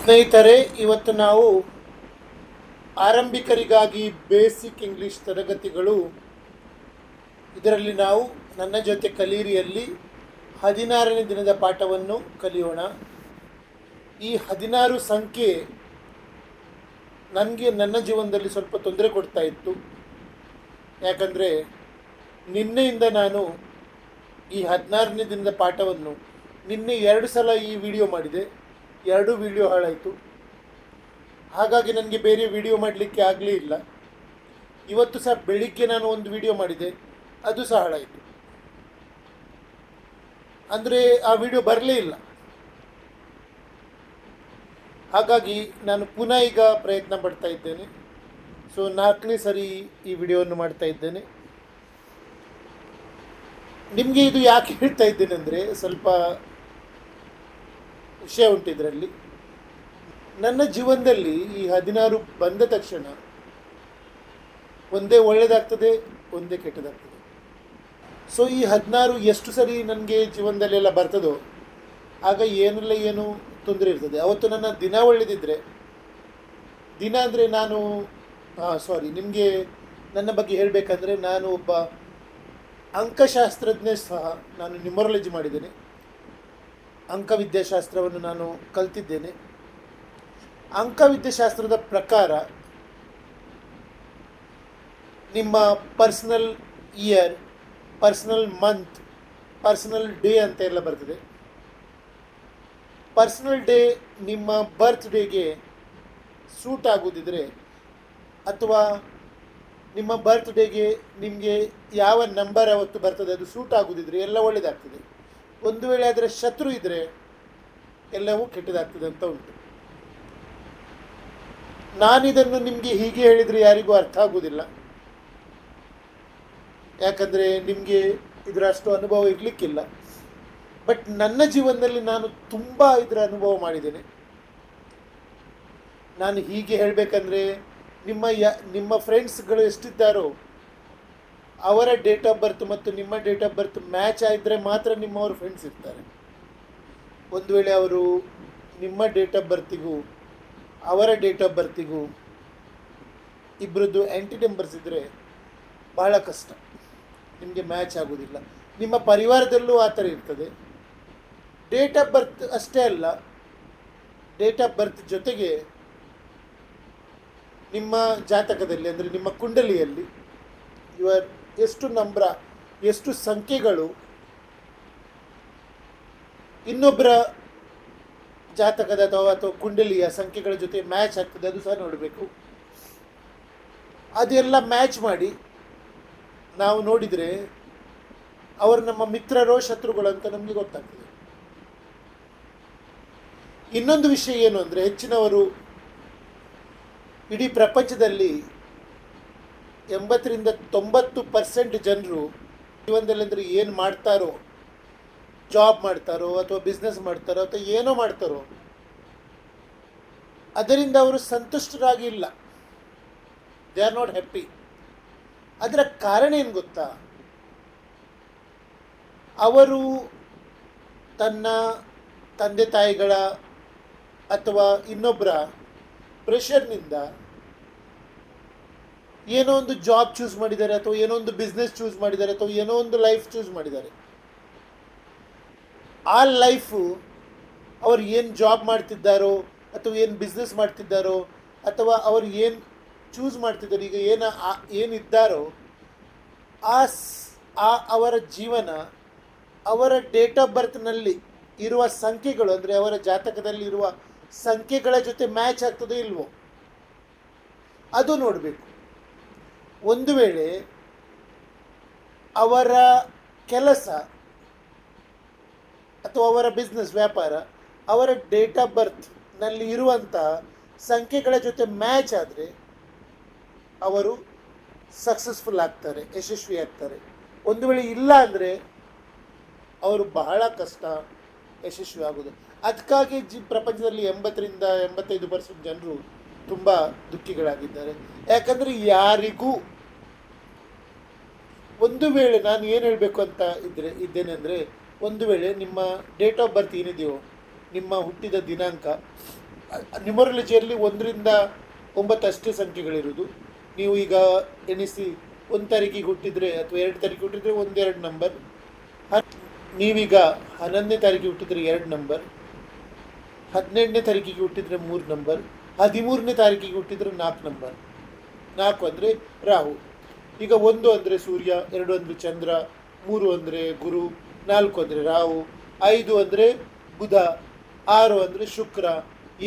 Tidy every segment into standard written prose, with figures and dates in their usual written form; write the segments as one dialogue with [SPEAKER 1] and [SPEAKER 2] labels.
[SPEAKER 1] ಸ್ನೇಹಿತರೆ, ಇವತ್ತು ನಾವು ಆರಂಭಿಕರಿಗಾಗಿ ಬೇಸಿಕ್ ಇಂಗ್ಲಿಷ್ ತರಗತಿಗಳು ಇದರಲ್ಲಿ ನಾವು ನನ್ನ ಜೊತೆ ಕಲೀರಿಯಲ್ಲಿ 16ನೇ ದಿನದ ಪಾಠವನ್ನು ಕಲಿಯೋಣ. ಈ 16 ಸಂಖ್ಯೆ ನನ್ನ ಜೀವನದಲ್ಲಿ ಸ್ವಲ್ಪ ತೊಂದರೆ ಕೊಡ್ತಾ ಇತ್ತು. ಯಾಕಂದರೆ ನಿನ್ನೆಯಿಂದ ನಾನು ಈ 16ನೇ ದಿನದ ಪಾಠವನ್ನು ನಿನ್ನೆ 2 ಸಲ ಈ ವಿಡಿಯೋ ಮಾಡಿದೆ, 2 ವಿಡಿಯೋ ಹಾಳಾಯಿತು. ಹಾಗಾಗಿ ನನಗೆ ಬೇರೆ ವಿಡಿಯೋ ಮಾಡಲಿಕ್ಕೆ ಆಗಲೇ ಇಲ್ಲ. ಇವತ್ತು ಸಹ ಬೆಳಿಗ್ಗೆ ನಾನು ಒಂದು ವಿಡಿಯೋ ಮಾಡಿದೆ, ಅದು ಸಹ ಹಾಳಾಯಿತು. ಅಂದರೆ ಆ ವಿಡಿಯೋ ಬರಲೇ ಇಲ್ಲ. ಹಾಗಾಗಿ ನಾನು ಪುನಃ ಈಗ ಪ್ರಯತ್ನ ಪಡ್ತಾ ಇದ್ದೇನೆ. ಸೊ 4ನೇ ಸರಿ ಈ ವಿಡಿಯೋವನ್ನು ಮಾಡ್ತಾ ಇದ್ದೇನೆ. ನಿಮಗೆ ಇದು ಯಾಕೆ ಹೇಳ್ತಾ ಇದ್ದೇನೆ ಅಂದರೆ, ಸ್ವಲ್ಪ ವಿಷಯ ಉಂಟು ಇದರಲ್ಲಿ. ನನ್ನ ಜೀವನದಲ್ಲಿ ಈ 16 ಬಂದ ತಕ್ಷಣ ಒಂದೇ ಒಳ್ಳೆಯದಾಗ್ತದೆ, ಒಂದೇ ಕೆಟ್ಟದಾಗ್ತದೆ. ಸೊ ಈ 16 ಎಷ್ಟು ಸರಿ ನನಗೆ ಜೀವನದಲ್ಲೆಲ್ಲ ಬರ್ತದೋ ಆಗ ಏನು ತೊಂದರೆ ಇರ್ತದೆ. ಅವತ್ತು ನನ್ನ ದಿನ ಒಳ್ಳೆದಿದ್ದರೆ, ದಿನ ಅಂದರೆ ನಾನು ನಿಮಗೆ ನನ್ನ ಬಗ್ಗೆ ಹೇಳಬೇಕಂದ್ರೆ, ನಾನು ಒಬ್ಬ ಅಂಕಶಾಸ್ತ್ರಜ್ಞ ಸಹ. ನಾನು ನ್ಯೂಮರಾಲಜಿ ಮಾಡಿದ್ದೇನೆ, ಅಂಕವಿದ್ಯಾಶಾಸ್ತ್ರವನ್ನು ನಾನು ಕಲ್ತಿದ್ದೇನೆ. ಅಂಕವಿದ್ಯಾಶಾಸ್ತ್ರದ ಪ್ರಕಾರ ನಿಮ್ಮ personal year, personal month, personal day ಅಂತ ಎಲ್ಲ ಬರ್ತದೆ. ಪರ್ಸ್ನಲ್ ಡೇ ನಿಮ್ಮ ಬರ್ತ್ ಡೇಗೆ ಸೂಟ್ ಆಗೋದಿದ್ರೆ, ಅಥವಾ ನಿಮ್ಮ ಬರ್ತ್ ಡೇಗೆ ನಿಮಗೆ ಯಾವ ನಂಬರ್ ಅವತ್ತು ಬರ್ತದೆ ಅದು ಸೂಟ್ ಆಗೋದಿದ್ರೆ ಎಲ್ಲ ಒಳ್ಳೆಯದಾಗ್ತದೆ. ಒಂದು ವೇಳೆ ಅದರ ಶತ್ರು ಇದ್ದರೆ ಎಲ್ಲವೂ ಕೆಟ್ಟದಾಗ್ತದೆ ಅಂತ ಉಂಟು. ನಾನಿದನ್ನು ನಿಮಗೆ ಹೀಗೆ ಹೇಳಿದರೆ ಯಾರಿಗೂ ಅರ್ಥ ಆಗೋದಿಲ್ಲ, ಯಾಕಂದರೆ ನಿಮಗೆ ಇದರ ಅಷ್ಟು ಅನುಭವ ಇರಲಿಕ್ಕಿಲ್ಲ. ಬಟ್ ನನ್ನ ಜೀವನದಲ್ಲಿ ನಾನು ತುಂಬ ಇದರ ಅನುಭವ ಮಾಡಿದ್ದೇನೆ. ನಾನು ಹೀಗೆ ಹೇಳಬೇಕಂದ್ರೆ, ನಿಮ್ಮ ಫ್ರೆಂಡ್ಸ್ಗಳು ಎಷ್ಟಿದ್ದಾರೋ ಅವರ ಡೇಟ್ ಆಫ್ ಬರ್ತ್ ಮತ್ತು ನಿಮ್ಮ ಡೇಟ್ ಆಫ್ ಬರ್ತ್ ಮ್ಯಾಚ್ ಆಗಿದ್ದರೆ ಮಾತ್ರ ನಿಮ್ಮವರು ಫ್ರೆಂಡ್ಸ್ ಇರ್ತಾರೆ. ಒಂದು ವೇಳೆ ಅವರು ನಿಮ್ಮ ಡೇಟ್ ಆಫ್ ಬರ್ತಿಗೂ ಅವರ ಡೇಟ್ ಆಫ್ ಬರ್ತಿಗೂ ಇಬ್ಬರದ್ದು ಆ್ಯಂಟಿ ನಂಬರ್ಸ್ ಇದ್ದರೆ ಬಹಳ ಕಷ್ಟ, ನಿಮಗೆ ಮ್ಯಾಚ್ ಆಗೋದಿಲ್ಲ. ನಿಮ್ಮ ಪರಿವಾರದಲ್ಲೂ ಆ ಥರ ಇರ್ತದೆ. ಡೇಟ್ ಆಫ್ ಬರ್ತ್ ಅಷ್ಟೇ ಅಲ್ಲ, ಡೇಟ್ ಆಫ್ ಬರ್ತ್ ಜೊತೆಗೆ ನಿಮ್ಮ ಜಾತಕದಲ್ಲಿ, ಅಂದರೆ ನಿಮ್ಮ ಕುಂಡಲಿಯಲ್ಲಿ ಎಷ್ಟು ಸಂಖ್ಯೆಗಳು ಇನ್ನೊಬ್ಬರ ಜಾತಕದ ಅಥವಾ ಕುಂಡಲಿಯ ಸಂಖ್ಯೆಗಳ ಜೊತೆ ಮ್ಯಾಚ್ ಆಗ್ತದೆ, ಅದು ಸಹ ನೋಡಬೇಕು. ಅದೆಲ್ಲ ಮ್ಯಾಚ್ ಮಾಡಿ ನಾವು ನೋಡಿದರೆ ಅವರು ನಮ್ಮ ಮಿತ್ರರೋ ಶತ್ರುಗಳು ಅಂತ ನಮಗೆ ಗೊತ್ತಾಗ್ತದೆ. ಇನ್ನೊಂದು ವಿಷಯ ಏನು ಅಂದರೆ, ಹೆಚ್ಚಿನವರು ಇಡೀ ಪ್ರಪಂಚದಲ್ಲಿ 80ರಿಂದ 90% ಜನರು ಜೀವನದಲ್ಲಿ ಅಂದರೆ ಏನು ಮಾಡ್ತಾರೋ, ಜಾಬ್ ಮಾಡ್ತಾರೋ ಅಥವಾ ಬಿಸ್ನೆಸ್ ಮಾಡ್ತಾರೋ ಅಥವಾ ಏನೋ ಮಾಡ್ತಾರೋ ಅದರಿಂದ ಅವರು ಸಂತುಷ್ಟರಾಗಿ ಇಲ್ಲ. They are not happy. ಅದರ ಕಾರಣ ಏನು ಗೊತ್ತಾ? ಅವರು ತನ್ನ ತಂದೆ ತಾಯಿಗಳ ಅಥವಾ ಇನ್ನೊಬ್ಬರ ಪ್ರೆಷರ್ನಿಂದ ಏನೋ ಒಂದು ಜಾಬ್ ಚೂಸ್ ಮಾಡಿದ್ದಾರೆ, ಅಥವಾ ಏನೋ ಒಂದು ಬಿಸ್ನೆಸ್ ಚೂಸ್ ಮಾಡಿದ್ದಾರೆ, ಅಥವಾ ಏನೋ ಒಂದು ಲೈಫ್ ಚೂಸ್ ಮಾಡಿದ್ದಾರೆ. ಆ ಲೈಫು ಅವರು ಏನು ಜಾಬ್ ಮಾಡ್ತಿದ್ದಾರೋ ಅಥವಾ ಏನು ಬಿಸ್ನೆಸ್ ಮಾಡ್ತಿದ್ದಾರೋ ಅಥವಾ ಅವರು ಏನು ಚೂಸ್ ಮಾಡ್ತಿದ್ದಾರೋ, ಈಗ ಏನಿದ್ದಾರೋ ಅವರ ಜೀವನ ಅವರ ಡೇಟ್ ಆಫ್ ಬರ್ತ್ನಲ್ಲಿ ಇರುವ ಸಂಖ್ಯೆಗಳು, ಅಂದರೆ ಅವರ ಜಾತಕದಲ್ಲಿ ಇರುವ ಸಂಖ್ಯೆಗಳ ಜೊತೆ ಮ್ಯಾಚ್ ಆಗ್ತದೋ ಇಲ್ವೋ ಅದು ನೋಡಬೇಕು. ಒಂದು ವೇಳೆ ಅವರ ಕೆಲಸ ಅಥವಾ ಅವರ ಬಿಸ್ನೆಸ್ ವ್ಯಾಪಾರ ಅವರ ಡೇಟ್ ಆಫ್ ಬರ್ತ್ನಲ್ಲಿ ಇರುವಂಥ ಸಂಖ್ಯೆಗಳ ಜೊತೆ ಮ್ಯಾಚ್ ಆದರೆ ಅವರು ಸಕ್ಸಸ್ಫುಲ್ ಆಗ್ತಾರೆ, ಯಶಸ್ವಿ ಆಗ್ತಾರೆ. ಒಂದು ವೇಳೆ ಇಲ್ಲ ಅಂದರೆ ಅವರು ಬಹಳ ಕಷ್ಟ ಯಶಸ್ವಿ ಆಗೋದು. ಅದಕ್ಕಾಗಿ ಪ್ರಪಂಚದಲ್ಲಿ 80ರಿಂದ 85% ಜನರು ತುಂಬ ದುಃಖಿಗಳಾಗಿದ್ದಾರೆ. ಯಾಕಂದರೆ ಯಾರಿಗೂ ಒಂದು ವೇಳೆ ನಾನು ಏನು ಹೇಳಬೇಕು ಅಂತ ಇದ್ದೇನೆ ಅಂದರೆ, ಒಂದು ವೇಳೆ ನಿಮ್ಮ ಡೇಟ್ ಆಫ್ ಬರ್ತ್ ಏನಿದೆಯೋ, ನಿಮ್ಮ ಹುಟ್ಟಿದ ದಿನಾಂಕ ನ್ಯೂಮರಾಲಜಿಯಲ್ಲಿ 1 ರಿಂದ 9 ಅಷ್ಟೇ ಸಂಖ್ಯೆಗಳಿರುವುದು. ನೀವು ಈಗ ಎಣಿಸಿ 1 ತಾರೀಕಿಗೆ ಹುಟ್ಟಿದರೆ ಅಥವಾ 2 ತಾರೀಕಿಗೆ ಹುಟ್ಟಿದರೆ ಒಂದೆರಡು ನಂಬರ್. ನೀವೀಗ 11ನೇ ತಾರೀಕಿಗೆ ಹುಟ್ಟಿದರೆ 2 ನಂಬರ್, 18ನೇ ತಾರೀಕಿಗೆ ಹುಟ್ಟಿದರೆ 3 ನಂಬರ್, 13ನೇ ತಾರೀಕಿಗೆ ಹುಟ್ಟಿದರೆ 4 ನಂಬರ್. 4 ಅಂದರೆ ರಾಹು. ಈಗ 1 ಅಂದರೆ ಸೂರ್ಯ, 2 ಅಂದರೆ ಚಂದ್ರ, 3 ಅಂದರೆ ಗುರು, 4 ಅಂದರೆ ರಾಹು, 5 ಅಂದರೆ ಬುಧ, 6 ಅಂದರೆ ಶುಕ್ರ,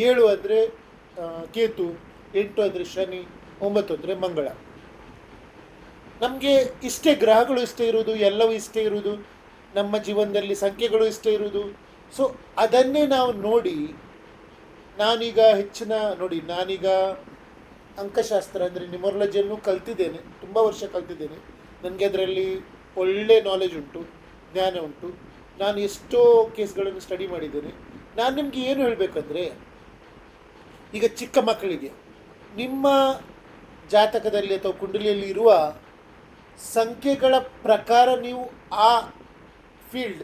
[SPEAKER 1] 7 ಅಂದರೆ ಕೇತು, 8 ಅಂದರೆ ಶನಿ, 9 ಅಂದರೆ ಮಂಗಳ. ನಮಗೆ ಇಷ್ಟೇ ಗ್ರಹಗಳು ಇಷ್ಟೇ ಇರುವುದು, ಎಲ್ಲವೂ ಇಷ್ಟೇ ಇರುವುದು, ನಮ್ಮ ಜೀವನದಲ್ಲಿ ಸಂಖ್ಯೆಗಳು ಇಷ್ಟೇ ಇರುವುದು. ಸೊ ಅದನ್ನೇ ನಾವು ನೋಡಿ ನಾನೀಗ ಅಂಕಶಾಸ್ತ್ರ ಅಂದರೆ ನ್ಯೂಮರಾಲಜಿಯನ್ನು ಕಲ್ತಿದ್ದೇನೆ, ತುಂಬ ವರ್ಷ ಕಲ್ತಿದ್ದೇನೆ. ನನಗೆ ಅದರಲ್ಲಿ ಒಳ್ಳೆ ನಾಲೆಜ್ ಉಂಟು, ಜ್ಞಾನ ಉಂಟು. ನಾನು ಎಷ್ಟೋ ಕೇಸ್ಗಳನ್ನು ಸ್ಟಡಿ ಮಾಡಿದ್ದೇನೆ. ನಾನು ನಿಮಗೆ ಏನು ಹೇಳಬೇಕಂದ್ರೆ, ಈಗ ಚಿಕ್ಕ ಮಕ್ಕಳಿಗೆ ನಿಮ್ಮ ಜಾತಕದಲ್ಲಿ ಅಥವಾ ಕುಂಡಲಿಯಲ್ಲಿ ಇರುವ ಸಂಖ್ಯೆಗಳ ಪ್ರಕಾರ ನೀವು ಆ ಫೀಲ್ಡ್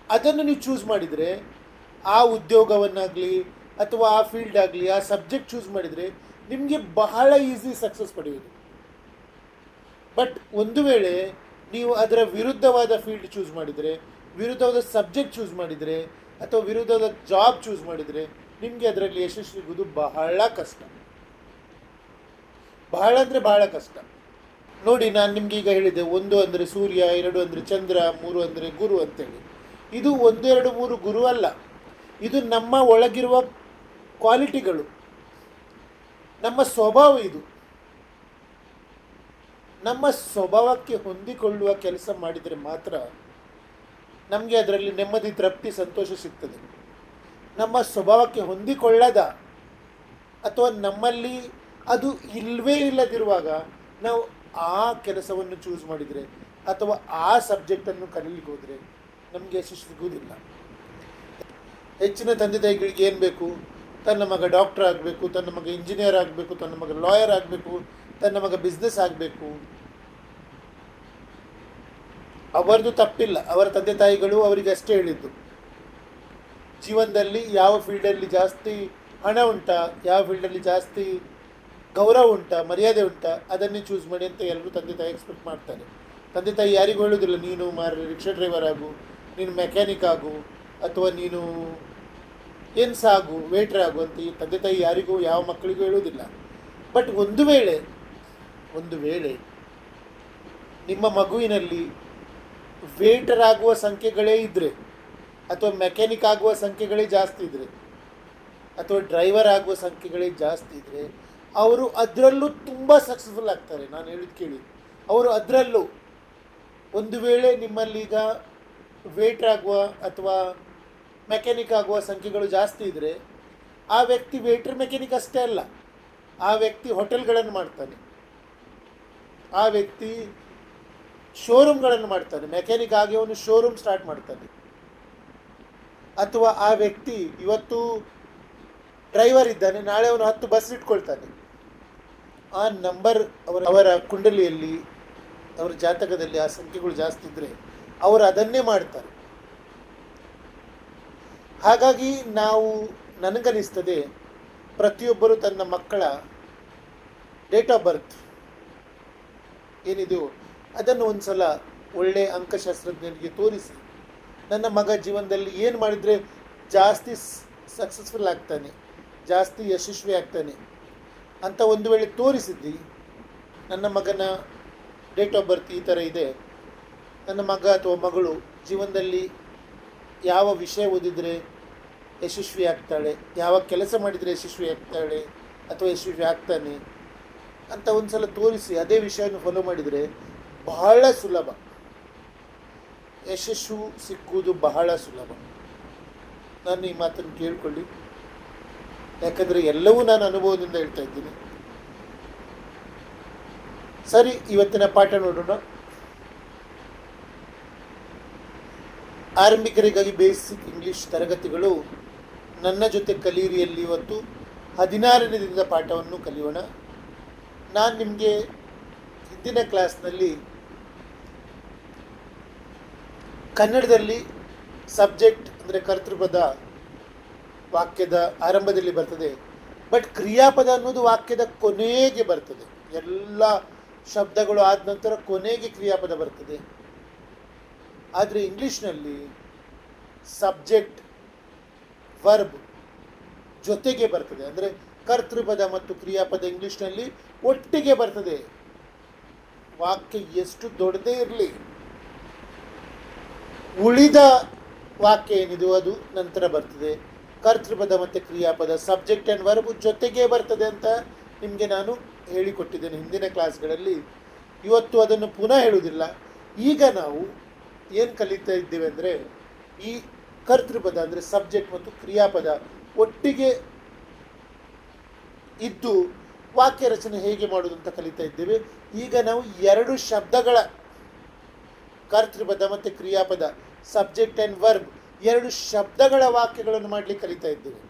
[SPEAKER 1] ಅದನ್ನು ನೀವು ಚೂಸ್ ಮಾಡಿದರೆ, ಆ ಉದ್ಯೋಗವನ್ನಾಗಲಿ ಅಥವಾ ಆ ಫೀಲ್ಡ್ ಆಗಲಿ, ಆ ಸಬ್ಜೆಕ್ಟ್ ಚೂಸ್ ಮಾಡಿದರೆ ನಿಮಗೆ ಬಹಳ ಈಸಿ ಸಕ್ಸಸ್ ಪಡೆಯೋದು. ಬಟ್ ಒಂದು ವೇಳೆ ನೀವು ಅದರ ವಿರುದ್ಧವಾದ ಫೀಲ್ಡ್ ಚೂಸ್ ಮಾಡಿದರೆ, ವಿರುದ್ಧವಾದ ಸಬ್ಜೆಕ್ಟ್ ಚೂಸ್ ಮಾಡಿದರೆ ಅಥವಾ ವಿರುದ್ಧವಾದ ಜಾಬ್ ಚೂಸ್ ಮಾಡಿದರೆ ನಿಮಗೆ ಅದರಲ್ಲಿ ಯಶಸ್ವಿಗುವುದು ಬಹಳ ಕಷ್ಟ. ಬಹಳ ಅಂದರೆ ಬಹಳ ಕಷ್ಟ. ನೋಡಿ, ನಾನು ನಿಮ್ಗೆ ಈಗ ಹೇಳಿದೆ, 1 ಅಂದರೆ ಸೂರ್ಯ, 2 ಅಂದರೆ ಚಂದ್ರ, 3 ಅಂದರೆ ಗುರು ಅಂತೇಳಿ. ಇದು 1, 2, 3 ಗುರು ಅಲ್ಲ. ಇದು ನಮ್ಮ ಒಳಗಿರುವ ಕ್ವಾಲಿಟಿಗಳು, ನಮ್ಮ ಸ್ವಭಾವ. ಇದು ನಮ್ಮ ಸ್ವಭಾವಕ್ಕೆ ಹೊಂದಿಕೊಳ್ಳುವ ಕೆಲಸ ಮಾಡಿದರೆ ಮಾತ್ರ ನಮಗೆ ಅದರಲ್ಲಿ ನೆಮ್ಮದಿ, ತೃಪ್ತಿ, ಸಂತೋಷ ಸಿಗ್ತದೆ. ನಮ್ಮ ಸ್ವಭಾವಕ್ಕೆ ಹೊಂದಿಕೊಳ್ಳದ ಅಥವಾ ನಮ್ಮಲ್ಲಿ ಅದು ಇಲ್ಲವೇ ಇಲ್ಲದಿರುವಾಗ ನಾವು ಆ ಕೆಲಸವನ್ನು ಚೂಸ್ ಮಾಡಿದರೆ ಅಥವಾ ಆ ಸಬ್ಜೆಕ್ಟನ್ನು ಕಲೀಲಿಕ್ಕೆ ಹೋದರೆ ನಮಗೆ ಯಶಸ್ಸು ಸಿಗುವುದಿಲ್ಲ. ಹೆಚ್ಚಿನ ತಂದೆ ತಾಯಿಗಳಿಗೆ ಏನು ಬೇಕು? ತನ್ನ ಮಗ ಡಾಕ್ಟರ್ ಆಗಬೇಕು, ತನ್ನ ಮಗ ಇಂಜಿನಿಯರ್ ಆಗಬೇಕು, ತನ್ನ ಮಗ ಲಾಯರ್ ಆಗಬೇಕು, ತನ್ನ ಮಗ ಬಿಸ್ನೆಸ್ ಆಗಬೇಕು. ಅವರದು ತಪ್ಪಿಲ್ಲ, ಅವರ ತಂದೆ ತಾಯಿಗಳು ಅವರಿಗೆ ಅಷ್ಟೇ ಹೇಳಿದ್ದು. ಜೀವನದಲ್ಲಿ ಯಾವ ಫೀಲ್ಡಲ್ಲಿ ಜಾಸ್ತಿ ಹಣ ಉಂಟಾ, ಯಾವ ಫೀಲ್ಡಲ್ಲಿ ಜಾಸ್ತಿ ಗೌರವ ಉಂಟಾ, ಮರ್ಯಾದೆ ಉಂಟಾ, ಅದನ್ನೇ ಚೂಸ್ ಮಾಡಿ ಅಂತ ಎಲ್ಲರೂ ತಂದೆ ತಾಯಿ ಎಕ್ಸ್ಪೆಕ್ಟ್ ಮಾಡ್ತಾರೆ. ತಂದೆ ತಾಯಿ ಯಾರಿಗೂ ಹೇಳೋದಿಲ್ಲ ನೀನು ರಿಕ್ಷಾ ಡ್ರೈವರ್ ಆಗು, ನೀನು ಮೆಕ್ಯಾನಿಕ್ ಆಗು, ಅಥವಾ ನೀನು ಏನು ಸಾಗು, ವೇಟ್ರ್ ಆಗು ಅಂತ ಈ ತಂದೆ ತಾಯಿ ಯಾರಿಗೂ, ಯಾವ ಮಕ್ಕಳಿಗೂ ಹೇಳೋದಿಲ್ಲ. ಬಟ್ ಒಂದು ವೇಳೆ ನಿಮ್ಮ ಮಗುವಿನಲ್ಲಿ ವೇಟರ್ ಆಗುವ ಸಂಖ್ಯೆಗಳೇ ಇದ್ದರೆ, ಅಥವಾ ಮೆಕ್ಯಾನಿಕ್ ಆಗುವ ಸಂಖ್ಯೆಗಳೇ ಜಾಸ್ತಿ ಇದ್ದರೆ, ಅಥವಾ ಡ್ರೈವರ್ ಆಗುವ ಸಂಖ್ಯೆಗಳೇ ಜಾಸ್ತಿ ಇದ್ದರೆ, ಅವರು ಅದರಲ್ಲೂ ತುಂಬ ಸಕ್ಸಸ್ಫುಲ್ ಆಗ್ತಾರೆ. ನಾನು ಹೇಳಿದ್ದು ಕೇಳಿ, ಅವರು ಅದರಲ್ಲೂ ಒಂದು ವೇಳೆ ನಿಮ್ಮಲ್ಲೀಗ ವೇಟ್ರ್ ಆಗುವ ಅಥವಾ ಮೆಕ್ಯಾನಿಕ್ ಆಗುವ ಸಂಖ್ಯೆಗಳು ಜಾಸ್ತಿ ಇದ್ದರೆ, ಆ ವ್ಯಕ್ತಿ ವೇಟ್ರ್ ಮೆಕ್ಯಾನಿಕ್ ಅಷ್ಟೇ ಅಲ್ಲ, ಆ ವ್ಯಕ್ತಿ ಹೋಟೆಲ್ಗಳನ್ನು ಮಾಡ್ತಾನೆ, ಆ ವ್ಯಕ್ತಿ ಶೋರೂಮ್ಗಳನ್ನು ಮಾಡ್ತಾನೆ. ಮೆಕ್ಯಾನಿಕ್ ಆಗಿ ಅವನು ಶೋರೂಮ್ ಸ್ಟಾರ್ಟ್ ಮಾಡ್ತಾನೆ. ಅಥವಾ ಆ ವ್ಯಕ್ತಿ ಇವತ್ತು ಡ್ರೈವರ್ ಇದ್ದಾನೆ, ನಾಳೆ ಅವನು 10 ಬಸ್ ಇಟ್ಕೊಳ್ತಾನೆ. ಆ ನಂಬರ್ ಅವರ ಕುಂಡಲಿಯಲ್ಲಿ, ಅವರ ಜಾತಕದಲ್ಲಿ ಆ ಸಂಖ್ಯೆಗಳು ಜಾಸ್ತಿ ಇದ್ದರೆ ಅವರು ಅದನ್ನೇ ಮಾಡ್ತಾರೆ. ಹಾಗಾಗಿ ನನಗನಿಸ್ತದೆ, ಪ್ರತಿಯೊಬ್ಬರು ತನ್ನ ಮಕ್ಕಳ ಡೇಟ್ ಆಫ್ ಬರ್ತ್ ಏನಿದೆಯೋ ಅದನ್ನು ಒಂದು ಸಲ ಒಳ್ಳೆಯ ಅಂಕಶಾಸ್ತ್ರಜ್ಞನಿಗೆ ತೋರಿಸಿ, ನನ್ನ ಮಗ ಜೀವನದಲ್ಲಿ ಏನು ಮಾಡಿದರೆ ಜಾಸ್ತಿ ಸಕ್ಸಸ್ಫುಲ್ ಆಗ್ತಾನೆ, ಜಾಸ್ತಿ ಯಶಸ್ವಿ ಆಗ್ತಾನೆ ಅಂತ ಒಂದು ವೇಳೆ ತೋರಿಸಿದ್ದಿ, ನನ್ನ ಮಗನ ಡೇಟ್ ಆಫ್ ಬರ್ತ್ ಈ ಥರ ಇದೆ, ನನ್ನ ಮಗ ಅಥವಾ ಮಗಳು ಜೀವನದಲ್ಲಿ ಯಾವ ವಿಷಯ ಓದಿದರೆ ಯಶಸ್ವಿ ಆಗ್ತಾಳೆ, ಯಾವ ಕೆಲಸ ಮಾಡಿದರೆ ಯಶಸ್ವಿ ಆಗ್ತಾಳೆ ಅಥವಾ ಯಶಸ್ವಿ ಆಗ್ತಾನೆ ಅಂತ ಒಂದು ಸಲ ತೋರಿಸಿ ಅದೇ ವಿಷಯವನ್ನು ಫಾಲೋ ಮಾಡಿದರೆ ಬಹಳ ಸುಲಭ, ಯಶಸ್ಸು ಸಿಕ್ಕುವುದು ಬಹಳ ಸುಲಭ. ನಾನು ಈ ಮಾತನ್ನು ಕೇಳಿಕೊಳ್ಳಿ, ಯಾಕಂದರೆ ಎಲ್ಲವೂ ನಾನು ಅನುಭವದಿಂದ ಹೇಳ್ತಾ ಇದ್ದೀನಿ. ಸರಿ, ಇವತ್ತಿನ ಪಾಠ ನೋಡೋಣ. ಆರಂಭಿಕರಿಗಾಗಿ ಬೇಸಿಕ್ ಇಂಗ್ಲೀಷ್ ತರಗತಿಗಳು ನನ್ನ ಜೊತೆ ಕಲಿಯಿರಿಯಲ್ಲಿ ಇವತ್ತು 16ನೇ ದಿನದ ಪಾಠವನ್ನು ಕಲಿಯೋಣ. ನಾನು ನಿಮಗೆ ಹಿಂದಿನ ಕ್ಲಾಸ್ನಲ್ಲಿ ಕನ್ನಡದಲ್ಲಿ ಸಬ್ಜೆಕ್ಟ್ ಅಂದರೆ ಕರ್ತೃಪದ ವಾಕ್ಯದ ಆರಂಭದಲ್ಲಿ ಬರ್ತದೆ. ಬಟ್ ಕ್ರಿಯಾಪದ ಅನ್ನೋದು ವಾಕ್ಯದ ಕೊನೆಗೆ ಬರ್ತದೆ. ಎಲ್ಲ ಶಬ್ದಗಳು ಆದ ನಂತರ ಕೊನೆಗೆ ಕ್ರಿಯಾಪದ ಬರ್ತದೆ. ಆದರೆ ಇಂಗ್ಲೀಷ್ನಲ್ಲಿ ಸಬ್ಜೆಕ್ಟ್ ವರ್ಬ್ ಜೊತೆಗೆ ಬರ್ತದೆ. ಅಂದರೆ ಕರ್ತೃಪದ ಮತ್ತು ಕ್ರಿಯಾಪದ ಇಂಗ್ಲೀಷ್ನಲ್ಲಿ ಒಟ್ಟಿಗೆ ಬರ್ತದೆ. ವಾಕ್ಯ ಎಷ್ಟು ದೊಡ್ಡದೇ ಇರಲಿ, ಉಳಿದ ವಾಕ್ಯ ಏನಿದೆಯೋ ಅದು ನಂತರ ಬರ್ತದೆ. ಕರ್ತೃಪದ ಮತ್ತು ಕ್ರಿಯಾಪದ ಸಬ್ಜೆಕ್ಟ್ ಆ್ಯಂಡ್ ವರ್ಬ್ ಜೊತೆಗೇ ಬರ್ತದೆ ಅಂತ ನಿಮಗೆ ನಾನು ಹೇಳಿಕೊಟ್ಟಿದ್ದೇನೆ ಹಿಂದಿನ ಕ್ಲಾಸ್ಗಳಲ್ಲಿ. ಇವತ್ತು ಅದನ್ನು ಪುನಃ ಹೇಳುವುದಿಲ್ಲ. ಈಗ ನಾವು ಏನು ಕಲಿತಾ ಇದ್ದೇವೆ ಅಂದರೆ, ಈ ಕರ್ತೃಪದ ಅಂದರೆ ಸಬ್ಜೆಕ್ಟ್ ಮತ್ತು ಕ್ರಿಯಾಪದ ಒಟ್ಟಿಗೆ ಇದ್ದು ವಾಕ್ಯ ರಚನೆ ಹೇಗೆ ಮಾಡೋದು ಅಂತ ಕಲಿತಾ ಇದ್ದೇವೆ. ಈಗ ನಾವು 2 ಶಬ್ದಗಳ ಕರ್ತೃಪದ ಮತ್ತು ಕ್ರಿಯಾಪದ ಸಬ್ಜೆಕ್ಟ್ ಆ್ಯಂಡ್ ವರ್ಬ್ 2 ಶಬ್ದಗಳ ವಾಕ್ಯಗಳನ್ನು ಮಾಡಲಿಕ್ಕೆ ಕಲಿತಾ ಇದ್ದೇವೆ.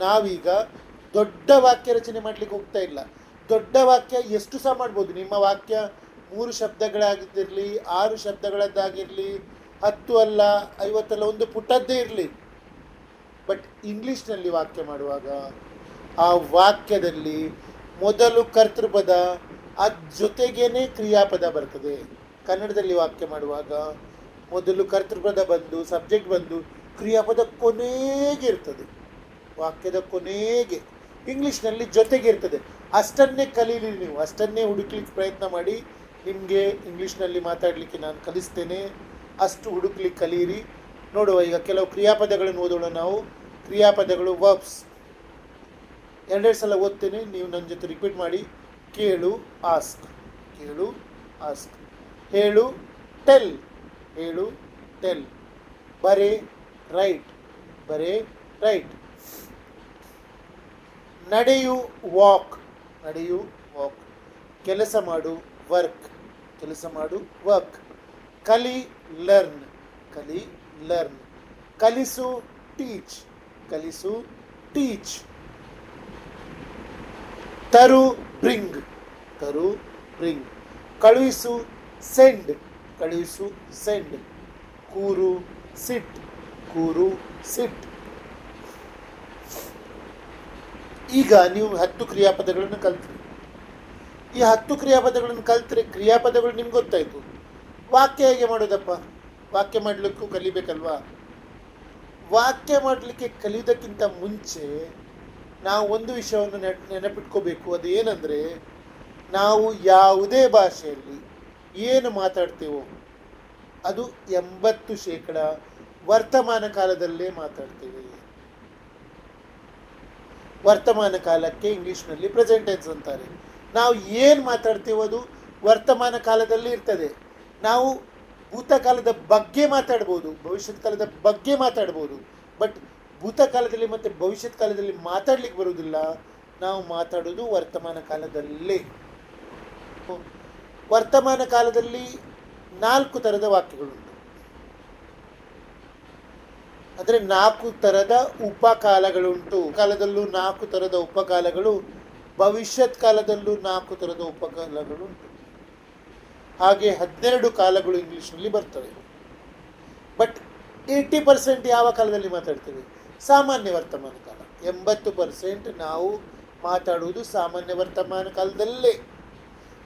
[SPEAKER 1] ನಾವೀಗ ದೊಡ್ಡ ವಾಕ್ಯ ರಚನೆ ಮಾಡಲಿಕ್ಕೆ ಹೋಗ್ತಾ ಇಲ್ಲ. ದೊಡ್ಡ ವಾಕ್ಯ ಎಷ್ಟು ಸಹ ಮಾಡ್ಬೋದು. ನಿಮ್ಮ ವಾಕ್ಯ 3 ಶಬ್ದಗಳಾಗಿದ್ದಿರಲಿ, 6 ಶಬ್ದಗಳದ್ದಾಗಿರಲಿ, 10 ಅಲ್ಲ, 50 ಅಲ್ಲ, ಒಂದು ಪುಟದ್ದೇ ಇರಲಿ. ಬಟ್ ಇಂಗ್ಲೀಷ್ನಲ್ಲಿ ವಾಕ್ಯ ಮಾಡುವಾಗ ಆ ವಾಕ್ಯದಲ್ಲಿ ಮೊದಲು ಕರ್ತೃಪದ, ಅದ್ರ ಜೊತೆಗೇನೆ ಕ್ರಿಯಾಪದ ಬರ್ತದೆ. ಕನ್ನಡದಲ್ಲಿ ವಾಕ್ಯ ಮಾಡುವಾಗ ಮೊದಲು ಕರ್ತೃಪದ ಬಂದು, ಸಬ್ಜೆಕ್ಟ್ ಬಂದು, ಕ್ರಿಯಾಪದ ಕೊನೆಗೆ ಇರ್ತದೆ, ವಾಕ್ಯದ ಕೊನೆಗೆ. ಇಂಗ್ಲೀಷ್ನಲ್ಲಿ ಜೊತೆಗೆ ಇರ್ತದೆ. ಅಷ್ಟನ್ನೇ ಕಲೀಲಿ ನೀವು, ಅಷ್ಟನ್ನೇ ಹುಡುಕ್ಲಿಕ್ಕೆ ಪ್ರಯತ್ನ ಮಾಡಿ. ನಿಮಗೆ ಇಂಗ್ಲೀಷ್ನಲ್ಲಿ ಮಾತಾಡಲಿಕ್ಕೆ ನಾನು ಕಲಿಸ್ತೇನೆ, ಅಷ್ಟು ಹುಡುಕ್ಲಿಕ್ಕೆ ಕಲೀರಿ. ನೋಡುವ, ಈಗ ಕೆಲವು ಕ್ರಿಯಾಪದಗಳನ್ನು ಓದೋಣ ನಾವು. ಕ್ರಿಯಾಪದಗಳು ವರ್ಬ್ಸ್ 2 ಸಲ ಓದ್ತೇನೆ, ನೀವು ನನ್ನ ಜೊತೆ ರಿಪೀಟ್ ಮಾಡಿ. ಕೇಳು, ಆಸ್ಕ್. ಕೇಳು, ಆಸ್ಕ್. ಹೇಳು, ಟೆಲ್. ಹೇಳು, ಟೆಲ್. ಬರೆ, ರೈಟ್. ಬರೆ, ರೈಟ್. ನಡೆಯು, ವಾಕ್. ನಡೆಯು, ವಾಕ್. ಕೆಲಸ ಮಾಡು, ವರ್ಕ್. ಕೆಲಸ ಮಾಡು, ವರ್ಕ್. ಕಲಿ, ಲರ್ನ್. ಕಲಿ, ಲರ್ನ್. ಕಲಿಸು, ಟೀಚ್. ಕಲಿಸು, ಟೀಚ್. ತರು, ಬ್ರಿಂಗ್. ತರು, ಬ್ರಿಂಗ್. ಕಳುಹಿಸು, ಸೆಂಡ್. ಕಳುಹಿಸು, ಸೆಂಡ್. ಕೂರು, ಸಿಟ್. ಕೂರು, ಸಿಟ್. ಈಗ ನೀವು 10 ಕ್ರಿಯಾಪದಗಳನ್ನು ಕಲ್ತ್ರಿ. ಈ 10 ಕ್ರಿಯಾಪದಗಳನ್ನು ಕಲ್ತ್ರೆ ಕ್ರಿಯಾಪದಗಳು ನಿಮ್ಗೆ ಗೊತ್ತಾಯಿತು. ವಾಕ್ಯ ಹೇಗೆ ಮಾಡೋದಪ್ಪ? ವಾಕ್ಯ ಮಾಡಲಿಕ್ಕೂ ಕಲಿಬೇಕಲ್ವಾ? ವಾಕ್ಯ ಮಾಡಲಿಕ್ಕೆ ಕಲಿಯೋದಕ್ಕಿಂತ ಮುಂಚೆ ನಾವು ಒಂದು ವಿಷಯವನ್ನು ನೆನಪಿಟ್ಕೋಬೇಕು. ಅದು ಏನಂದರೆ, ನಾವು ಯಾವುದೇ ಭಾಷೆಯಲ್ಲಿ ಏನು ಮಾತಾಡ್ತೇವೋ ಅದು 80% ವರ್ತಮಾನ ಕಾಲದಲ್ಲೇ ಮಾತಾಡ್ತೇವೆ. ವರ್ತಮಾನ ಕಾಲಕ್ಕೆ ಇಂಗ್ಲೀಷ್ನಲ್ಲಿ ಪ್ರೆಸೆಂಟ್ ಟೆನ್ಸ್ ಅಂತಾರೆ. ನಾವು ಏನು ಮಾತಾಡ್ತೇವೋ ಅದು ವರ್ತಮಾನ ಕಾಲದಲ್ಲಿ ಇರ್ತದೆ. ನಾವು ಭೂತಕಾಲದ ಬಗ್ಗೆ ಮಾತಾಡ್ಬೋದು, ಭವಿಷ್ಯತ್ ಕಾಲದ ಬಗ್ಗೆ ಮಾತಾಡ್ಬೋದು. ಬಟ್ ಭೂತಕಾಲದಲ್ಲಿ ಮತ್ತು ಭವಿಷ್ಯತ್ ಕಾಲದಲ್ಲಿ ಮಾತಾಡ್ಲಿಕ್ಕೆ ಬರುವುದಿಲ್ಲ. ನಾವು ಮಾತಾಡೋದು ವರ್ತಮಾನ ಕಾಲದಲ್ಲೇ. ವರ್ತಮಾನ ಕಾಲದಲ್ಲಿ 4 ಥರದ ವಾಕ್ಯಗಳುಂಟು. ಅಂದರೆ 4 ಥರದ ಉಪಕಾಲಗಳುಂಟು. ಕಾಲದಲ್ಲೂ 4 ಥರದ ಉಪಕಾಲಗಳು, ಭವಿಷ್ಯತ್ ಕಾಲದಲ್ಲೂ 4 ಥರದ ಉಪಕಾಲಗಳುಂಟು. ಹಾಗೆ 12 ಕಾಲಗಳು ಇಂಗ್ಲೀಷ್ನಲ್ಲಿ ಬರ್ತವೆ. ಬಟ್ 80% ಯಾವ ಕಾಲದಲ್ಲಿ ಮಾತಾಡ್ತೇವೆ? ಸಾಮಾನ್ಯ ವರ್ತಮಾನ ಕಾಲ. 80% ನಾವು ಮಾತಾಡುವುದು ಸಾಮಾನ್ಯ ವರ್ತಮಾನ ಕಾಲದಲ್ಲೇ.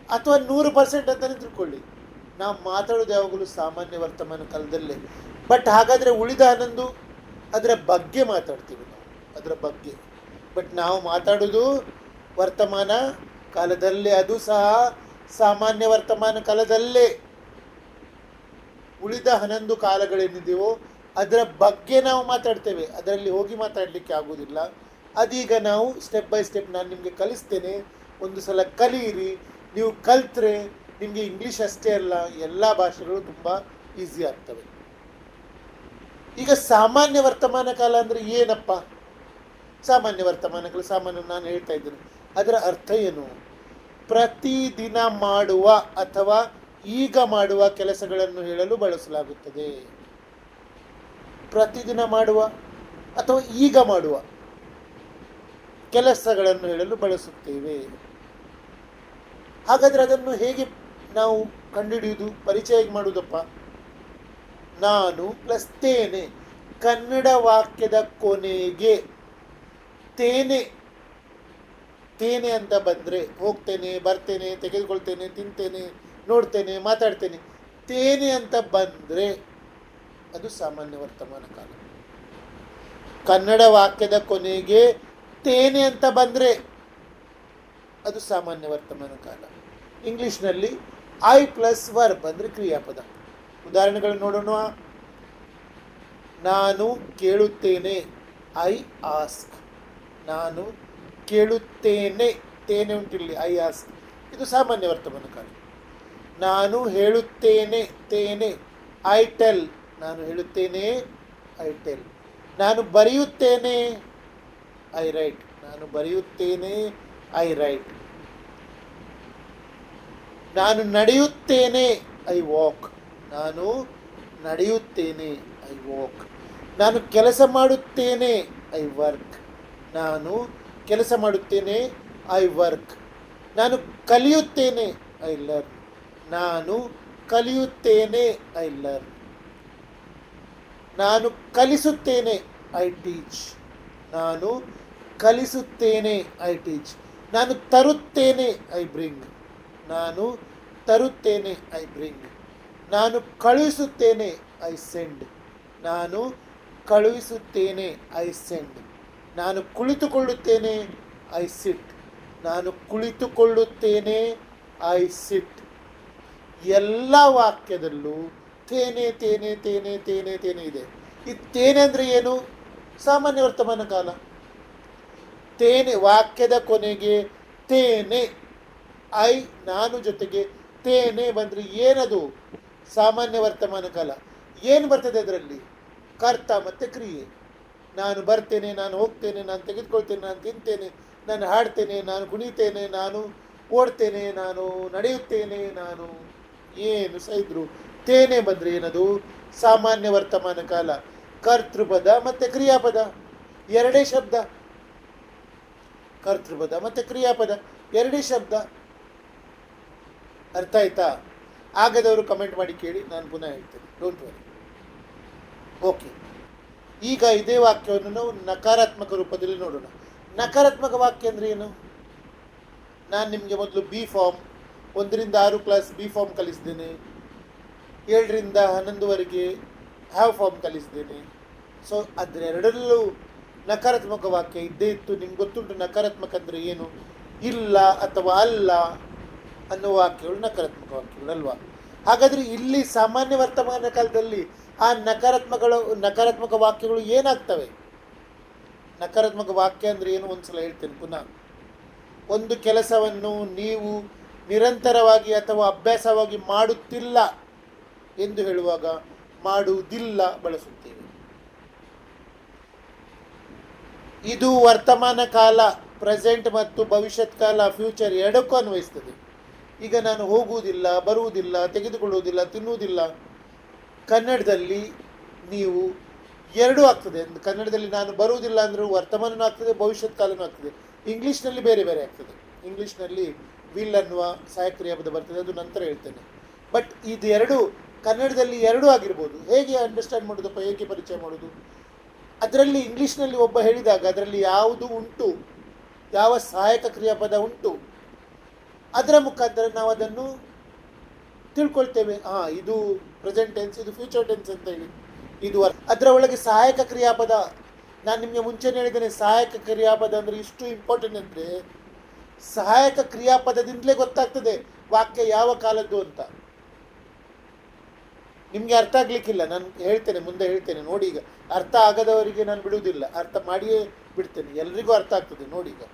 [SPEAKER 1] ಅಥವಾ 100% ಅಂತಲೇ ತಿಳ್ಕೊಳ್ಳಿ, ನಾವು ಮಾತಾಡೋದು ಯಾವಾಗಲೂ ಸಾಮಾನ್ಯ ವರ್ತಮಾನ ಕಾಲದಲ್ಲೇ. ಬಟ್ ಹಾಗಾದರೆ ಉಳಿದ 11 ಅದರ ಬಗ್ಗೆ ಮಾತಾಡ್ತೀವಿ ನಾವು, ಅದರ ಬಗ್ಗೆ. ಬಟ್ ನಾವು ಮಾತಾಡೋದು ವರ್ತಮಾನ ಕಾಲದಲ್ಲೇ, ಅದು ಸಹ ಸಾಮಾನ್ಯ ವರ್ತಮಾನ ಕಾಲದಲ್ಲೇ. ಉಳಿದ 11 ಕಾಲಗಳೇನಿದೆಯೋ ಅದರ ಬಗ್ಗೆ ನಾವು ಮಾತಾಡ್ತೇವೆ, ಅದರಲ್ಲಿ ಹೋಗಿ ಮಾತಾಡಲಿಕ್ಕೆ ಆಗೋದಿಲ್ಲ. ಅದೀಗ ನಾವು ಸ್ಟೆಪ್ ಬೈ ಸ್ಟೆಪ್ ನಾನು ನಿಮಗೆ ಕಲಿಸ್ತೇನೆ. ಒಂದು ಸಲ ಕಲಿಯಿರಿ. ನೀವು ಕಲಿತ್ರೆ ನಿಮಗೆ ಇಂಗ್ಲೀಷ್ ಅಷ್ಟೇ ಅಲ್ಲ, ಎಲ್ಲ ಭಾಷೆಗಳು ತುಂಬ ಈಸಿ ಆಗ್ತವೆ. ಈಗ ಸಾಮಾನ್ಯ ವರ್ತಮಾನ ಕಾಲ ಅಂದರೆ ಏನಪ್ಪ? ಸಾಮಾನ್ಯ ವರ್ತಮಾನ ಕಾಲ, ಸಾಮಾನ್ಯ ನಾನು ಹೇಳ್ತಾ ಇದ್ದೇನೆ, ಅದರ ಅರ್ಥ ಏನು? ಪ್ರತಿದಿನ ಮಾಡುವ ಅಥವಾ ಈಗ ಮಾಡುವ ಕೆಲಸಗಳನ್ನು ಹೇಳಲು ಬಳಸಲಾಗುತ್ತದೆ. ಪ್ರತಿದಿನ ಮಾಡುವ ಅಥವಾ ಈಗ ಮಾಡುವ ಕೆಲಸಗಳನ್ನು ಹೇಳಲು ಬಳಸುತ್ತೇವೆ. ಹಾಗಾದರೆ ಅದನ್ನು ಹೇಗೆ ನಾವು ಕಂಡುಹಿಡಿಯುವುದು, ಪರಿಚಯ ಹೇಗೆ ಮಾಡುವುದಪ್ಪ? ನಾನು ಪ್ಲಸ್ ತೇನೆ. ಕನ್ನಡ ವಾಕ್ಯದ ಕೊನೆಗೆ ತೇನೆ ತೇನೆ ಅಂತ ಬಂದರೆ ಹೋಗ್ತೇನೆ, ಬರ್ತೇನೆ, ತೆಗೆದುಕೊಳ್ತೇನೆ, ತಿಂತೇನೆ, ನೋಡ್ತೇನೆ, ಮಾತಾಡ್ತೇನೆ, ತೇನೆ ಅಂತ ಬಂದರೆ ಅದು ಸಾಮಾನ್ಯ ವರ್ತಮಾನ ಕಾಲ. ಕನ್ನಡ ವಾಕ್ಯದ ಕೊನೆಗೆ ತೇನೆ ಅಂತ ಬಂದರೆ ಅದು ಸಾಮಾನ್ಯ ವರ್ತಮಾನ ಕಾಲ. ಇಂಗ್ಲೀಷ್ನಲ್ಲಿ ಐ ಪ್ಲಸ್ ವರ್ಬ್ ಅಂದರೆ ಕ್ರಿಯಾಪದ. ಉದಾಹರಣೆಗಳನ್ನು ನೋಡೋಣ. ನಾನು ಕೇಳುತ್ತೇನೆ, ಐ ಆಸ್ಕ್. ನಾನು ಕೇಳುತ್ತೇನೆ, ತೇನೆ ಉಂಟಿಲ್ಲಿ, ಐ ಆಸ್ಕ್. ಇದು ಸಾಮಾನ್ಯ ವರ್ತಮಾನ ಕಾಲ. ನಾನು ಹೇಳುತ್ತೇನೆ, ತೇನೆ, ಐ ಟೆಲ್. ನಾನು ಹೇಳುತ್ತೇನೆ, ಐ ಟೆಲ್. ನಾನು ಬರೆಯುತ್ತೇನೆ, ಐ ರೈಟ್. ನಾನು ಬರೆಯುತ್ತೇನೆ, ಐ ರೈಟ್. ನಾನು ನಡೆಯುತ್ತೇನೆ, ಐ ವಾಕ್. ನಾನು ನಡೆಯುತ್ತೇನೆ, ಐ ವಾಕ್. ನಾನು ಕೆಲಸ ಮಾಡುತ್ತೇನೆ, ಐ ವರ್ಕ್. ನಾನು ಕೆಲಸ ಮಾಡುತ್ತೇನೆ, ಐ ವರ್ಕ್. ನಾನು ಕಲಿಯುತ್ತೇನೆ, ಐ ಲರ್ನ್. ನಾನು ಕಲಿಯುತ್ತೇನೆ, ಐ ಲರ್ನ್. ನಾನು ಕಲಿಸುತ್ತೇನೆ, ಐ ಟೀಚ್. ನಾನು ಕಲಿಸುತ್ತೇನೆ, ಐ ಟೀಚ್. ನಾನು ತರುತ್ತೇನೆ, ಐ ಬ್ರಿಂಗ್. ನಾನು ತರುತ್ತೇನೆ, ಐ ಬ್ರಿಂಗ್. ನಾನು ಕಳುಹಿಸುತ್ತೇನೆ, ಐ ಸೆಂಡ್. ನಾನು ಕಳುಹಿಸುತ್ತೇನೆ, ಐ ಸೆಂಡ್. ನಾನು ಕುಳಿತುಕೊಳ್ಳುತ್ತೇನೆ, ಐ ಸಿಟ್. ನಾನು ಕುಳಿತುಕೊಳ್ಳುತ್ತೇನೆ, ಐ ಸಿಟ್. ಎಲ್ಲ ವಾಕ್ಯದಲ್ಲೂ ತೇನೆ ತೇನೆ ತೇನೆ ತೇನೆ ತೇನೆ ಇದೆ. ಈ ತೇನೆ ಅಂದರೆ ಏನು? ಸಾಮಾನ್ಯ ವರ್ತಮಾನ ಕಾಲ. ತೇನೆ ವಾಕ್ಯದ ಕೊನೆಗೆ ತೇನೆ, ಐ ನಾನು ಜೊತೆಗೆ ತೇನೆ ಬಂದರೆ ಏನದು? ಸಾಮಾನ್ಯ ವರ್ತಮಾನ ಕಾಲ. ಏನು ಬರ್ತದೆ ಅದರಲ್ಲಿ? ಕರ್ತ ಮತ್ತು ಕ್ರಿಯೆ. ನಾನು ಬರ್ತೇನೆ, ನಾನು ಹೋಗ್ತೇನೆ, ನಾನು ತೆಗೆದುಕೊಳ್ತೇನೆ, ನಾನು ತಿಂತೇನೆ, ನಾನು ಹಾಡ್ತೇನೆ, ನಾನು ಕುಣಿತೇನೆ, ನಾನು ಓಡ್ತೇನೆ, ನಾನು ನಡೆಯುತ್ತೇನೆ, ನಾನು ಏನು ಸಹ ಇದ್ರು ತೇನೆ ಬಂದರೆ ಏನದು? ಸಾಮಾನ್ಯ ವರ್ತಮಾನ ಕಾಲ. ಕರ್ತೃಪದ ಮತ್ತು ಕ್ರಿಯಾಪದ ಎರಡೇ ಶಬ್ದ. ಕರ್ತೃಪದ ಮತ್ತು ಕ್ರಿಯಾಪದ ಎರಡೇ ಶಬ್ದ. ಅರ್ಥ ಆಯ್ತಾ? ಆಗದವರು ಕಮೆಂಟ್ ಮಾಡಿ ಕೇಳಿ, ನಾನು ಪುನಃ ಹೇಳ್ತೇನೆ, ಡೋಂಟ್ ವರಿ. ಓಕೆ, ಈಗ ಇದೇ ವಾಕ್ಯವನ್ನು ನಾವು ನಕಾರಾತ್ಮಕ ರೂಪದಲ್ಲಿ ನೋಡೋಣ. ನಕಾರಾತ್ಮಕ ವಾಕ್ಯ ಅಂದರೆ ಏನು? ನಾನು ನಿಮಗೆ ಮೊದಲು ಬಿ ಫಾರ್ಮ್ 1ರಿಂದ 6 ಕ್ಲಾಸ್ ಬಿ ಫಾರ್ಮ್ ಕಲಿಸಿದ್ದೇನೆ. 7ರಿಂದ 11ವರೆಗೆ ಹ್ಯಾವ್ ಫಾರ್ಮ್ ಕಲಿಸಿದ್ದೇನೆ. ಸೊ ಅದರೆರಡರಲ್ಲೂ ನಕಾರಾತ್ಮಕ ವಾಕ್ಯ ಇದ್ದೇ ಇತ್ತು. ನಿಮ್ಗೆ ಗೊತ್ತುಂಟು ನಕಾರಾತ್ಮಕ ಅಂದರೆ ಏನು? ಇಲ್ಲ ಅಥವಾ ಅಲ್ಲ ಅನ್ನುವ ವಾಕ್ಯಗಳು ನಕಾರಾತ್ಮಕ ವಾಕ್ಯಗಳಲ್ವಾ? ಹಾಗಾದರೆ ಇಲ್ಲಿ ಸಾಮಾನ್ಯ ವರ್ತಮಾನ ಕಾಲದಲ್ಲಿ ಆ ನಕಾರಾತ್ಮಕ ವಾಕ್ಯಗಳು ಏನಾಗ್ತವೆ? ನಕಾರಾತ್ಮಕ ವಾಕ್ಯ ಅಂದರೆ ಏನು ಒಂದು ಸಲ ಹೇಳ್ತೇನೆ ಪುನಃ. ಒಂದು ಕೆಲಸವನ್ನು ನೀವು ನಿರಂತರವಾಗಿ ಅಥವಾ ಅಭ್ಯಾಸವಾಗಿ ಮಾಡುತ್ತಿಲ್ಲ ಎಂದು ಹೇಳುವಾಗ ಮಾಡುವುದಿಲ್ಲ ಬಳಸುತ್ತೇವೆ. ಇದು ವರ್ತಮಾನ ಕಾಲ, ಪ್ರೆಸೆಂಟ್ ಮತ್ತು ಭವಿಷ್ಯತ್ ಕಾಲ, ಫ್ಯೂಚರ್ ಎರಡಕ್ಕೂ ಅನ್ವಯಿಸ್ತದೆ. ಈಗ ನಾನು ಹೋಗುವುದಿಲ್ಲ, ಬರುವುದಿಲ್ಲ, ತೆಗೆದುಕೊಳ್ಳುವುದಿಲ್ಲ, ತಿನ್ನುವುದಿಲ್ಲ. ಕನ್ನಡದಲ್ಲಿ ನೀವು ಎರಡೂ ಆಗ್ತದೆ. ಕನ್ನಡದಲ್ಲಿ ನಾನು ಬರುವುದಿಲ್ಲ ಅಂದರೂ ವರ್ತಮಾನವೂ ಆಗ್ತದೆ, ಭವಿಷ್ಯತ್ ಕಾಲನೂ ಆಗ್ತದೆ. ಇಂಗ್ಲೀಷ್ನಲ್ಲಿ ಬೇರೆ ಬೇರೆ ಆಗ್ತದೆ. ಇಂಗ್ಲೀಷ್ನಲ್ಲಿ ವಿಲ್ ಅನ್ನುವ ಸಹಾಯಕ ಕ್ರಿಯಾಪದ ಬರ್ತದೆ, ಅದು ನಂತರ ಹೇಳ್ತೇನೆ. ಬಟ್ ಇದು ಎರಡು ಕನ್ನಡದಲ್ಲಿ ಎರಡೂ ಆಗಿರ್ಬೋದು. ಹೇಗೆ ಅಂಡರ್ಸ್ಟ್ಯಾಂಡ್ ಮಾಡೋದಪ್ಪ, ಹೇಗೆ ಪರಿಚಯ ಮಾಡೋದು? ಅದರಲ್ಲಿ ಇಂಗ್ಲೀಷ್ನಲ್ಲಿ ಒಬ್ಬ ಹೇಳಿದಾಗ ಅದರಲ್ಲಿ ಯಾವುದು ಉಂಟು, ಯಾವ ಸಹಾಯಕ ಕ್ರಿಯಾಪದ ಉಂಟು, ಅದರ ಮುಖಾಂತರ ನಾವು ಅದನ್ನು ತಿಳ್ಕೊಳ್ತೇವೆ. ಇದು ಪ್ರೆಸೆಂಟ್ ಟೆನ್ಸ್, ಇದು ಫ್ಯೂಚರ್ ಟೆನ್ಸ್ ಅಂತ ಹೇಳಿ. ಇದು ಅದರ ಒಳಗೆ ಸಹಾಯಕ ಕ್ರಿಯಾಪದ. ನಾನು ನಿಮಗೆ ಮುಂಚೆನೇ ಹೇಳಿದ್ದೇನೆ, ಸಹಾಯಕ ಕ್ರಿಯಾಪದ ಅಂದರೆ ಇಷ್ಟು ಇಂಪಾರ್ಟೆಂಟ್ ಅಂದರೆ ಸಹಾಯಕ ಕ್ರಿಯಾಪದದಿಂದಲೇ ಗೊತ್ತಾಗ್ತದೆ ವಾಕ್ಯ ಯಾವ ಕಾಲದ್ದು ಅಂತ. ನಿಮಗೆ ಅರ್ಥ ಆಗಲಿಕ್ಕಿಲ್ಲ, ನಾನು ಹೇಳ್ತೇನೆ, ಮುಂದೆ ಹೇಳ್ತೇನೆ ನೋಡಿ. ಈಗ ಅರ್ಥ ಆಗದವರಿಗೆ ನಾನು ಬಿಡುವುದಿಲ್ಲ, ಅರ್ಥ ಮಾಡಿಯೇ ಬಿಡ್ತೇನೆ. ಎಲ್ರಿಗೂ ಅರ್ಥ ಆಗ್ತದೆ ನೋಡಿ. ಈಗ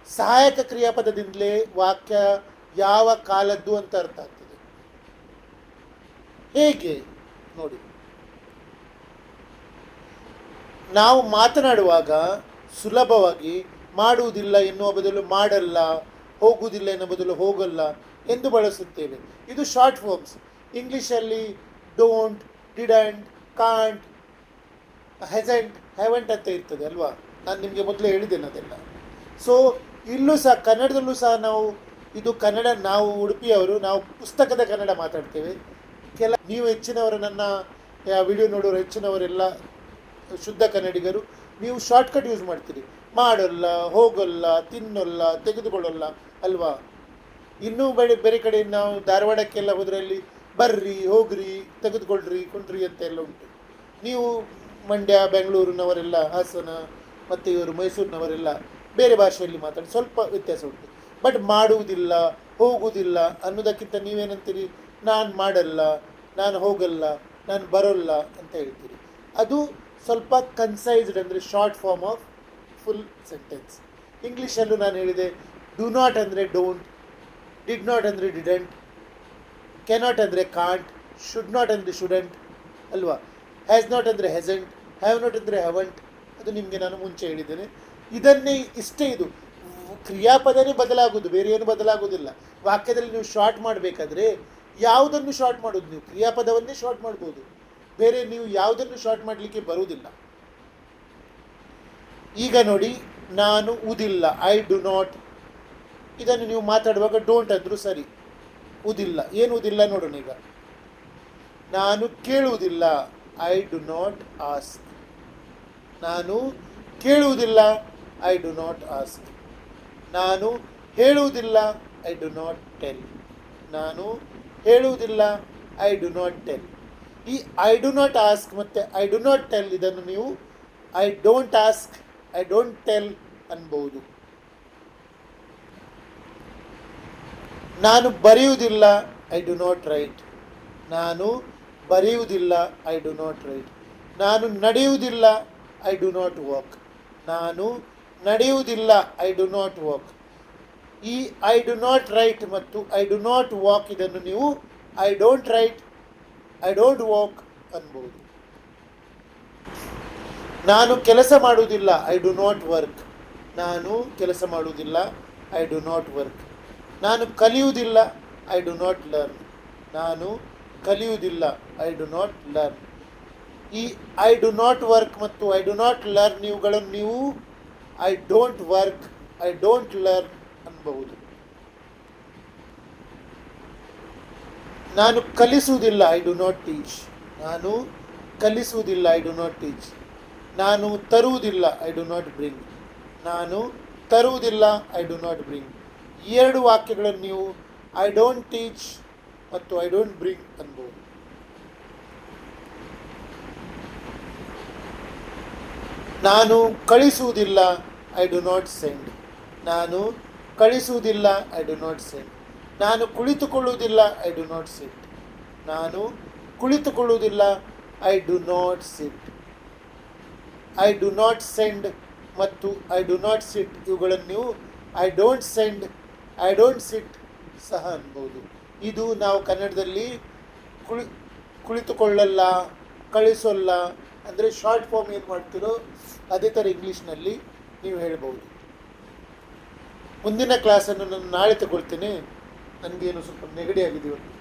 [SPEAKER 1] ಸಹಾಯಕ ಕ್ರಿಯಾಪದದಿಂದಲೇ ವಾಕ್ಯ ಯಾವ ಕಾಲದ್ದು ಅಂತ ಅರ್ಥ ಆಗ್ತದೆ. ಹೇಗೆ ನೋಡಿ, ನಾವು ಮಾತನಾಡುವಾಗ ಸುಲಭವಾಗಿ ಮಾಡುವುದಿಲ್ಲ ಎನ್ನುವ ಬದಲು ಮಾಡಲ್ಲ, ಹೋಗುವುದಿಲ್ಲ ಎನ್ನುವ ಬದಲು ಹೋಗಲ್ಲ ಎಂದು ಬಳಸುತ್ತೇವೆ. ಇದು ಶಾರ್ಟ್ ಫಾರ್ಮ್ಸ್. ಇಂಗ್ಲೀಷಲ್ಲಿ ಡೋಂಟ್, ಡಿಡಂಟ್, ಕಾಂಟ್, ಹೆಸೆಂಟ್, ಹ್ಯಾವೆಂಟ್ ಅಂತ ಇರ್ತದೆ ಅಲ್ವಾ? ನಾನು ನಿಮಗೆ ಮೊದಲೇ ಹೇಳಿದ್ದೇನೆ ಅದೆಲ್ಲ. ಸೊ ಇಲ್ಲೂ ಸಹ ಕನ್ನಡದಲ್ಲೂ ಸಹ ನಾವು, ಇದು ಕನ್ನಡ, ನಾವು ಉಡುಪಿಯವರು, ನಾವು ಪುಸ್ತಕದ ಕನ್ನಡ ಮಾತಾಡ್ತೇವೆ. ನೀವು ಹೆಚ್ಚಿನವರು, ನನ್ನ ವಿಡಿಯೋ ನೋಡೋರು ಹೆಚ್ಚಿನವರೆಲ್ಲ ಶುದ್ಧ ಕನ್ನಡಿಗರು ನೀವು ಶಾರ್ಟ್ಕಟ್ ಯೂಸ್ ಮಾಡ್ತೀರಿ. ಮಾಡೋಲ್ಲ, ಹೋಗಲ್ಲ, ತಿನ್ನೋಲ್ಲ, ತೆಗೆದುಕೊಳ್ಳಲ್ಲ ಅಲ್ವಾ. ಇನ್ನೂ ಬೇರೆ ಕಡೆ ನಾವು ಧಾರವಾಡಕ್ಕೆಲ್ಲ ಹೋದ್ರಲ್ಲಿ ಬರ್ರಿ, ಹೋಗ್ರಿ, ತೆಗೆದುಕೊಳ್ರಿ, ಕುಂಡ್ರಿ ಅಂತ ಎಲ್ಲ ಉಂಟು. ನೀವು ಮಂಡ್ಯ, ಬೆಂಗಳೂರಿನವರೆಲ್ಲ, ಹಾಸನ ಮತ್ತು ಇವರು ಮೈಸೂರಿನವರೆಲ್ಲ ಬೇರೆ ಭಾಷೆಯಲ್ಲಿ ಮಾತಾಡಿ ಸ್ವಲ್ಪ ವ್ಯತ್ಯಾಸ ಉಂಟು. ಬಟ್ ಮಾಡುವುದಿಲ್ಲ, ಹೋಗುವುದಿಲ್ಲ ಅನ್ನೋದಕ್ಕಿಂತ ನೀವೇನಂತೀರಿ, ನಾನು ಮಾಡಲ್ಲ, ನಾನು ಹೋಗಲ್ಲ, ನಾನು ಬರೋಲ್ಲ ಅಂತ ಹೇಳ್ತೀರಿ. ಅದು ಸ್ವಲ್ಪ ಕನ್ಸೈಸ್ಡ್, ಅಂದರೆ short form of full sentence. ಇಂಗ್ಲೀಷಲ್ಲೂ ನಾನು ಹೇಳಿದೆ, ಡು ನಾಟ್ ಅಂದರೆ ಡೋಂಟ್, ಡಿಡ್ ನಾಟ್ ಅಂದರೆ ಡಿಡೆಂಟ್, ಕೆನಾಟ್ ಅಂದರೆ ಕಾಂಟ್, ಶುಡ್ ನಾಟ್ ಅಂದರೆ ಶುಡೆಂಟ್ ಅಲ್ವಾ. ಹ್ಯಾಸ್ ನಾಟ್ ಅಂದರೆ ಹೆಸೆಂಟ್, ಹ್ಯಾವ್ ನಾಟ್ ಅಂದರೆ ಹ್ಯಾವಂಟ್. ಅದು ನಿಮಗೆ ನಾನು ಮುಂಚೆ ಹೇಳಿದ್ದೇನೆ. ಇದನ್ನೇ ಇಷ್ಟೇ, ಇದು ಕ್ರಿಯಾಪದನೇ ಬದಲಾಗೋದು, ಬೇರೆ ಏನು ಬದಲಾಗೋದಿಲ್ಲ. ವಾಕ್ಯದಲ್ಲಿ ನೀವು ಶಾರ್ಟ್ ಮಾಡಬೇಕಾದ್ರೆ ಯಾವುದನ್ನು ಶಾರ್ಟ್ ಮಾಡೋದು, ನೀವು ಕ್ರಿಯಾಪದವನ್ನೇ ಶಾರ್ಟ್ ಮಾಡ್ಬೋದು, ಬೇರೆ ನೀವು ಯಾವುದನ್ನು ಶಾರ್ಟ್ ಮಾಡಲಿಕ್ಕೆ ಬರುವುದಿಲ್ಲ. ಈಗ ನೋಡಿ, ನಾನು ಉದಿಲ್ಲ, ಐ ಡು ನಾಟ್. ಇದನ್ನು ನೀವು ಮಾತಾಡುವಾಗ ಡೋಂಟ್ ಅಂದರೂ ಸರಿ. ಉದಿಲ್ಲ, ಏನು ಉದಿಲ್ಲ ನೋಡೋಣ ಈಗ. ನಾನು ಕೇಳುವುದಿಲ್ಲ, ಐ ಡು ನಾಟ್ ಆಸ್ಕ್. ನಾನು ಕೇಳುವುದಿಲ್ಲ, ಐ ಡು ನಾಟ್ ಆಸ್ಕ್. ನಾನು ಹೇಳುವುದಿಲ್ಲ, ಐ ಡು ನಾಟ್ ಟೆಲ್. ನಾನು ಹೇಳುವುದಿಲ್ಲ, ಐ ಡು ನಾಟ್ ಟೆಲ್. ಈ ಐ ಡು ನಾಟ್ ಆಸ್ಕ್ ಮತ್ತು ಐ ಡು ನಾಟ್ ಟೆಲ್ ಇದನ್ನು ನೀವು I don't ask, I don't tell ಅನ್ಬೋದು. ನಾನು ಬರೆಯುವುದಿಲ್ಲ, ಐ ಡು ನಾಟ್ ರೈಟ್. ನಾನು ಬರೆಯುವುದಿಲ್ಲ, ಐ ಡು ನಾಟ್ ರೈಟ್. ನಾನು ನಡೆಯುವುದಿಲ್ಲ, ಐ ಡು ನಾಟ್ ವಾಕ್. ನಾನು ನಡೆಯುವುದಿಲ್ಲ, ಐ ಡು ನಾಟ್ ವಾಕ್. ಈ ಐ ಡು ನಾಟ್ ರೈಟ್ ಮತ್ತು ಐ ಡು ನಾಟ್ ವಾಕ್ ಇದನ್ನು ನೀವು I don't right, I don't walk ಅನ್ಬೋದು. ನಾನು ಕೆಲಸ ಮಾಡುವುದಿಲ್ಲ, ಐ ಡು ನಾಟ್ ವರ್ಕ್. ನಾನು ಕೆಲಸ ಮಾಡುವುದಿಲ್ಲ, ಐ ಡು ನಾಟ್ ವರ್ಕ್. ನಾನು ಕಲಿಯುವುದಿಲ್ಲ, ಐ ಡು ನಾಟ್ ಲರ್ನ್. ನಾನು ಕಲಿಯುವುದಿಲ್ಲ, ಐ ಡು ನಾಟ್ ಲರ್ನ್. ಈ ಐ ಡು ನಾಟ್ ವರ್ಕ್ ಮತ್ತು ಐ ಡು ನಾಟ್ ಲರ್ನ್ ಇವುಗಳನ್ನು ನೀವು I don't work, I don't learn ಅನ್ಬಹುದು. ನಾನು ಕಲಿಸುವುದಿಲ್ಲ, ಐ ಡು ನಾಟ್ ಟೀಚ್. ನಾನು ಕಲಿಸುವುದಿಲ್ಲ, ಐ ಡು ನಾಟ್ ಟೀಚ್. ನಾನು ತರುವುದಿಲ್ಲ, ಐ ಡು ನಾಟ್ ಬ್ರಿಂಗ್. ನಾನು ತರುವುದಿಲ್ಲ, ಐ ಡು ನಾಟ್ ಬ್ರಿಂಗ್. ಈ ಎರಡು ವಾಕ್ಯಗಳನ್ನು ನೀವು ಐ ಡೋಂಟ್ ಟೀಚ್ ಮತ್ತು ಐ ಡೋಂಟ್ ಬ್ರಿಂಗ್ ಅನ್ಬೋದು. ನಾನು ಕಳಿಸುವುದಿಲ್ಲ, ಐ ಡು ನಾಟ್ ಸೆಂಡ್. ನಾನು ಕಳಿಸುವುದಿಲ್ಲ, ಐ ಡು ನಾಟ್ ಸೆಂಡ್. ನಾನು ಕುಳಿತುಕೊಳ್ಳುವುದಿಲ್ಲ, ಐ ಡು ನಾಟ್ ಸಿಟ್. ನಾನು ಕುಳಿತುಕೊಳ್ಳುವುದಿಲ್ಲ, I do not sit. I do not send ಮತ್ತು ಐ ಡು ನಾಟ್ ಸಿಟ್ ಇವುಗಳನ್ನು ನೀವು I don't send, I don't sit ಸಹ ಅನ್ಬೋದು. ಇದು ನಾವು ಕನ್ನಡದಲ್ಲಿ ಕುಳಿತುಕೊಳ್ಳಲ್ಲ, ಕಳಿಸೋಲ್ಲ ಅಂದರೆ ಶಾರ್ಟ್ ಫಾರ್ಮ್ ಏನು ಮಾಡ್ತೀರೋ ಅದೇ ಥರ ಇಂಗ್ಲೀಷ್ನಲ್ಲಿ ನೀವು ಹೇಳ್ಬೋದು. ಮುಂದಿನ ಕ್ಲಾಸನ್ನು ನಾನು ನಾಳೆ ತಗೊಳ್ತೇನೆ. ನನಗೇನು ಸ್ವಲ್ಪ ನೆಗಡಿ ಆಗಿದೆ ಇವತ್ತು.